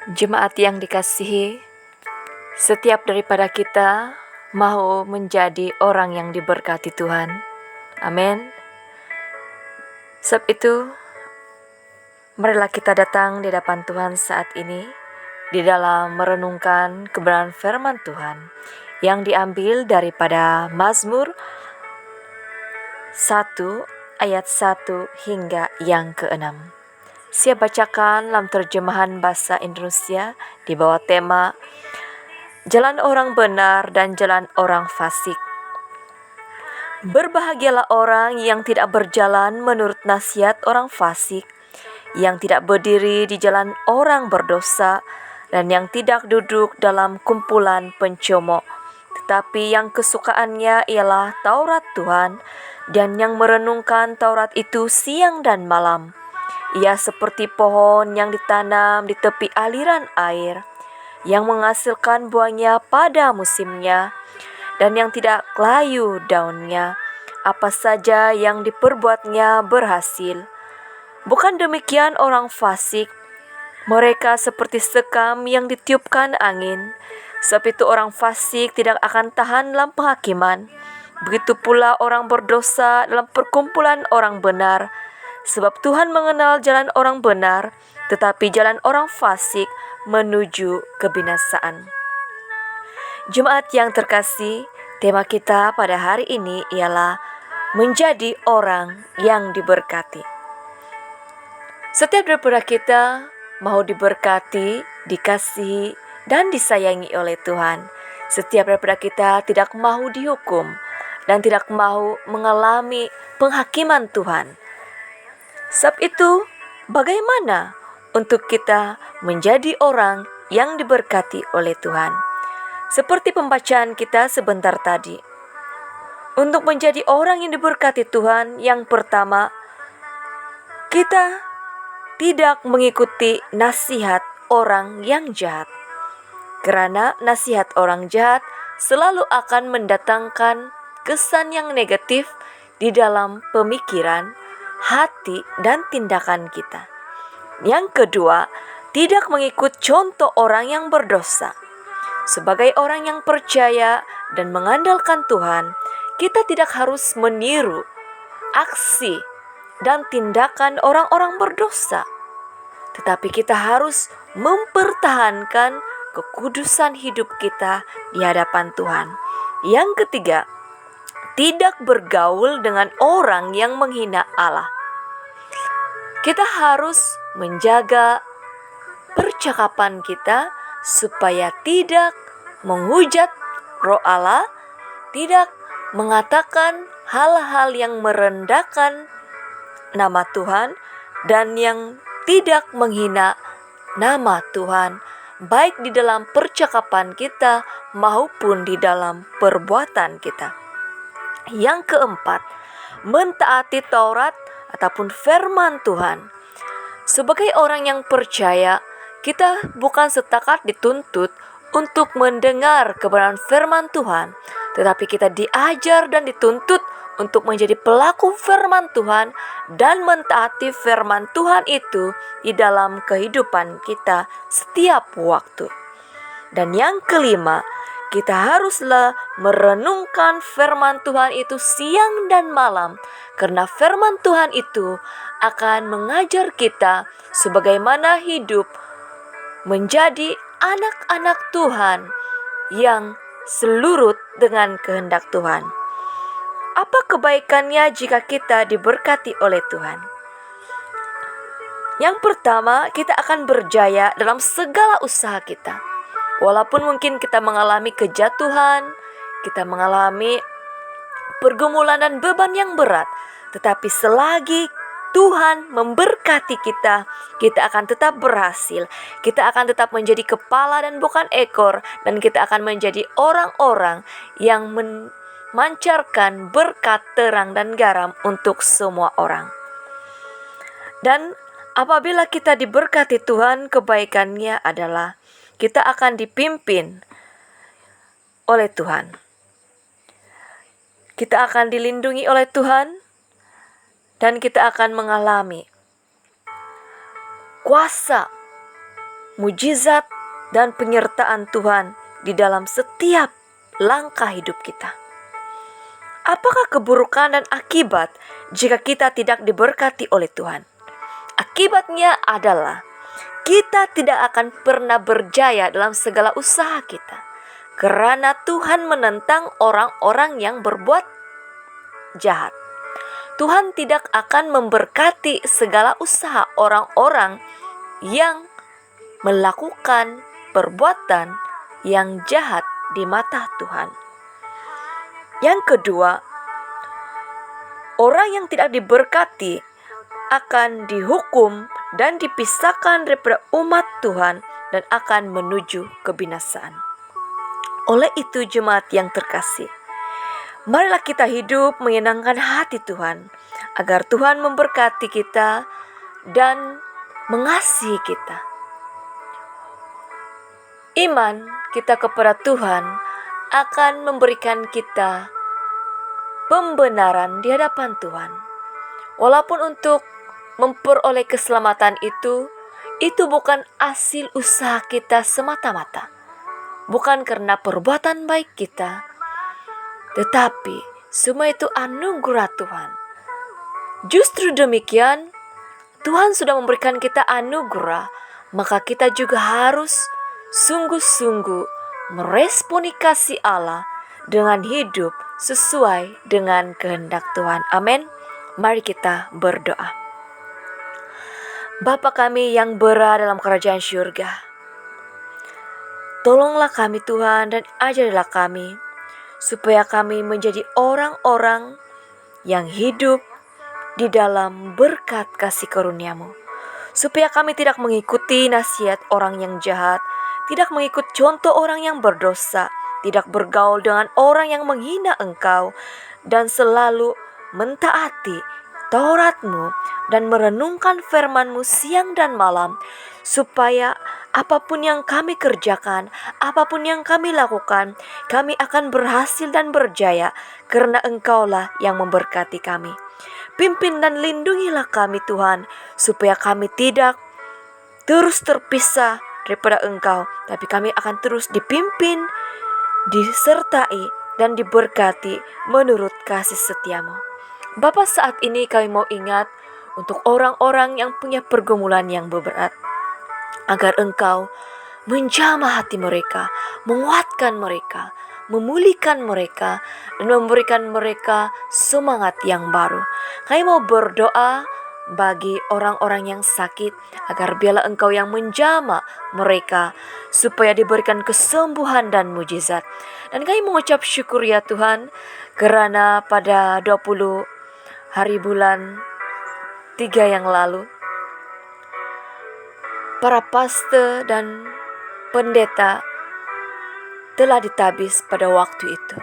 Jemaat yang dikasihi, setiap daripada kita mau menjadi orang yang diberkati Tuhan. Amin. Sebab itu, marilah kita datang di hadapan Tuhan saat ini di dalam merenungkan kebenaran firman Tuhan yang diambil daripada Mazmur 1 ayat 1 hingga yang ke-6. Saya bacakan dalam terjemahan bahasa Indonesia di bawah tema Jalan orang benar dan jalan orang fasik. Berbahagialah orang yang tidak berjalan menurut nasihat orang fasik, yang tidak berdiri di jalan orang berdosa, dan yang tidak duduk dalam kumpulan pencomok, tetapi yang kesukaannya ialah Taurat Tuhan, dan yang merenungkan Taurat itu siang dan malam. Ia seperti pohon yang ditanam di tepi aliran air, yang menghasilkan buahnya pada musimnya, dan yang tidak layu daunnya. Apa saja yang diperbuatnya berhasil. Bukan demikian orang fasik, mereka seperti sekam yang ditiupkan angin. Sebab itu orang fasik tidak akan tahan dalam penghakiman. Begitu pula orang berdosa dalam perkumpulan orang benar. Sebab Tuhan mengenal jalan orang benar, tetapi jalan orang fasik menuju kebinasaan. Jemaat yang terkasih, tema kita pada hari ini ialah menjadi orang yang diberkati. Setiap daripada kita mau diberkati, dikasihi, dan disayangi oleh Tuhan. Setiap daripada kita tidak mau dihukum dan tidak mau mengalami penghakiman Tuhan. Sebab itu, bagaimana untuk kita menjadi orang yang diberkati oleh Tuhan? Seperti pembacaan kita sebentar tadi. Untuk menjadi orang yang diberkati Tuhan, yang pertama, kita tidak mengikuti nasihat orang yang jahat. Karena nasihat orang jahat selalu akan mendatangkan kesan yang negatif di dalam pemikiran, hati, dan tindakan kita. Yang kedua, tidak mengikut contoh orang yang berdosa. Sebagai orang yang percaya dan mengandalkan Tuhan, kita tidak harus meniru aksi dan tindakan orang-orang berdosa. Tetapi kita harus mempertahankan kekudusan hidup kita di hadapan Tuhan. Yang ketiga, tidak bergaul dengan orang yang menghina Allah. Kita harus menjaga percakapan kita supaya tidak menghujat Roh Allah, tidak mengatakan hal-hal yang merendahkan nama Tuhan, dan yang tidak menghina nama Tuhan, baik di dalam percakapan kita maupun di dalam perbuatan kita. Yang keempat, mentaati Taurat ataupun firman Tuhan. Sebagai orang yang percaya, kita bukan setakat dituntut untuk mendengar kebenaran firman Tuhan, tetapi kita diajar dan dituntut untuk menjadi pelaku firman Tuhan dan mentaati firman Tuhan itu di dalam kehidupan kita setiap waktu. Dan yang kelima, kita haruslah merenungkan firman Tuhan itu siang dan malam, karena firman Tuhan itu akan mengajar kita sebagaimana hidup menjadi anak-anak Tuhan yang selurut dengan kehendak Tuhan. Apa kebaikannya jika kita diberkati oleh Tuhan? Yang pertama, kita akan berjaya dalam segala usaha kita. Walaupun mungkin kita mengalami kejatuhan, kita mengalami pergumulan dan beban yang berat, tetapi selagi Tuhan memberkati kita, kita akan tetap berhasil. Kita akan tetap menjadi kepala dan bukan ekor, dan kita akan menjadi orang-orang yang memancarkan berkat terang dan garam untuk semua orang. Dan apabila kita diberkati Tuhan, kebaikannya adalah kita akan dipimpin oleh Tuhan. Kita akan dilindungi oleh Tuhan, dan kita akan mengalami kuasa mujizat, dan penyertaan Tuhan di dalam setiap langkah hidup kita. Apakah keburukan dan akibat jika kita tidak diberkati oleh Tuhan? Akibatnya adalah kita tidak akan pernah berjaya dalam segala usaha kita, karena Tuhan menentang orang-orang yang berbuat jahat. Tuhan tidak akan memberkati segala usaha orang-orang yang melakukan perbuatan yang jahat di mata Tuhan. Yang kedua, orang yang tidak diberkati akan dihukum dan dipisahkan daripada umat Tuhan dan akan menuju kebinasaan. Oleh itu, jemaat yang terkasih, marilah kita hidup menyenangkan hati Tuhan, agar Tuhan memberkati kita dan mengasihi kita. Iman kita kepada Tuhan akan memberikan kita pembenaran di hadapan Tuhan. Walaupun untuk memperoleh keselamatan itu bukan hasil usaha kita semata-mata, bukan karena perbuatan baik kita, tetapi semua itu anugerah Tuhan. Justru demikian, Tuhan sudah memberikan kita anugerah, maka kita juga harus sungguh-sungguh meresponi kasih Allah dengan hidup sesuai dengan kehendak Tuhan. Amin. Mari kita berdoa. Bapa kami yang berada dalam kerajaan syurga, tolonglah kami Tuhan dan ajarilah kami, supaya kami menjadi orang-orang yang hidup di dalam berkat kasih karunia-Mu. Supaya kami tidak mengikuti nasihat orang yang jahat, tidak mengikut contoh orang yang berdosa, tidak bergaul dengan orang yang menghina Engkau, dan selalu mentaati Taurat-Mu dan merenungkan firman-Mu siang dan malam, supaya apapun yang kami kerjakan, apapun yang kami lakukan, kami akan berhasil dan berjaya, karena Engkaulah yang memberkati kami. Pimpin dan lindungilah kami Tuhan, supaya kami tidak terus terpisah daripada Engkau, tapi kami akan terus dipimpin, disertai, dan diberkati menurut kasih setia-Mu. Bapa, saat ini kami mau ingat untuk orang-orang yang punya pergumulan yang berat, agar Engkau menjamah hati mereka, menguatkan mereka, memulihkan mereka, dan memberikan mereka semangat yang baru. Kami mau berdoa bagi orang-orang yang sakit, agar biarlah Engkau yang menjamah mereka, supaya diberikan kesembuhan dan mujizat. Dan kami mengucap syukur ya Tuhan, kerana pada 20 hari bulan 3 yang lalu, para pastor dan pendeta telah ditabis pada waktu itu.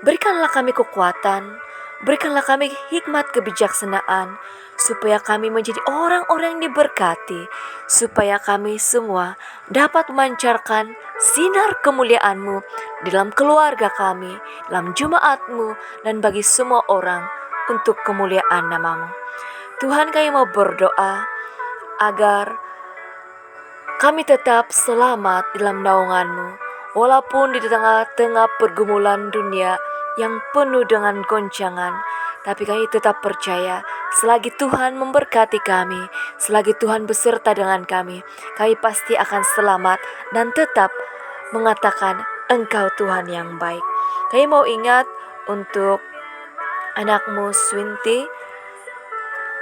Berikanlah kami kekuatan, berikanlah kami hikmat kebijaksanaan, supaya kami menjadi orang-orang yang diberkati, supaya kami semua dapat memancarkan sinar kemuliaan-Mu dalam keluarga kami, dalam jemaat-Mu, dan bagi semua orang untuk kemuliaan nama-Mu. Tuhan, kami mau berdoa agar kami tetap selamat dalam naungan-Mu, walaupun di tengah-tengah pergumulan dunia yang penuh dengan goncangan. Tapi kami tetap percaya, selagi Tuhan memberkati kami, selagi Tuhan beserta dengan kami pasti akan selamat dan tetap mengatakan Engkau Tuhan yang baik. Kami mau ingat untuk anakmu Swinti,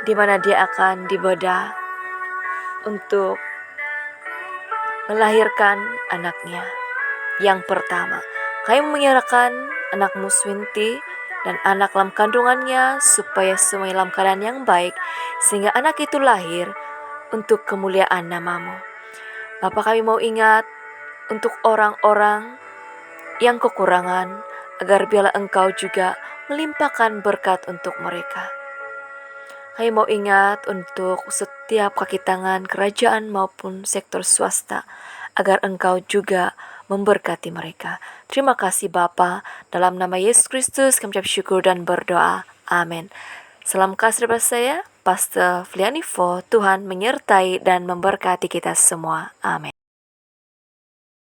di mana dia akan dibedah untuk melahirkan anaknya yang pertama. Kami menyerahkan anakmu Swinti dan anak dalam kandungannya, supaya semua dalam keadaan yang baik, sehingga anak itu lahir untuk kemuliaan nama-Mu. Bapa, kami mau ingat untuk orang-orang yang kekurangan, agar biarlah Engkau juga melimpahkan berkat untuk mereka. Kami mau ingat untuk setiap kaki tangan kerajaan maupun sektor swasta, agar Engkau juga memberkati mereka. Terima kasih Bapa, dalam nama Yesus Kristus kami ucap syukur dan berdoa. Amin. Salam kasih daripada saya, Pastor Flianivo. Tuhan menyertai dan memberkati kita semua. Amin.